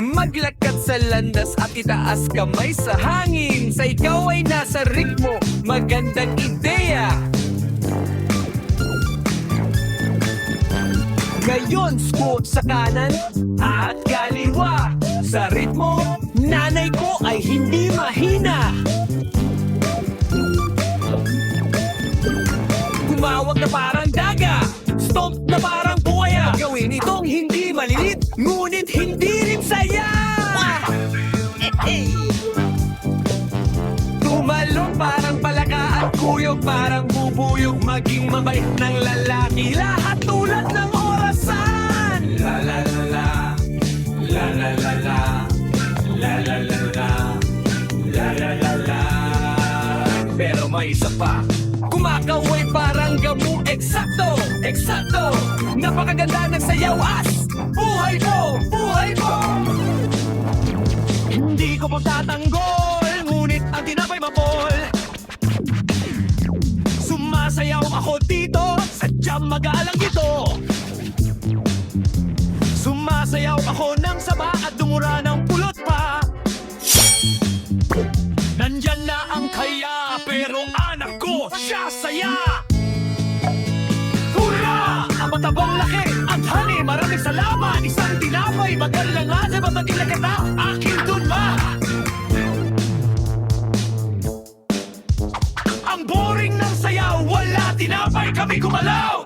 Maglakad sa landas at itaas kamay sa hangin. Sa ikaw ay nasa ritmo, magandang ideya. Ngayon, squat sa kanan at kaliwa. Sa ritmo, nanay ko ay hindi mahina. Tumawag na parang daga, stomp na parang buhaya. Gawin itong hindi maliit, ngunit hindi rin saya. Tumalon parang palaka at kuyog parang bubuyog. Maging mabait ng lalaki, lahat tulad ng orasan. La la la la, la la la la, la la la la, la la la la. Pero may isa pa, kumakaway parang gamu. Eksakto, eksakto, napakaganda ng sayaw as buhay ko, buhay ko. Hindi ko pagtatanggol, ngunit ang tinapay mapol. Sumasayaw ako dito, sadyang mag-aalang ito. Sumasayaw ako ng saba at dumura ng pulot pa. Nandyan na ang kaya, pero anak ko siya saya. Hurra! Ang matabang laki at honey, maraming salamat. Isang tinapay, magalang nga sa babagila kita, aking tunma. Ang boring ng sayaw, wala tinapay, kami gumalaw.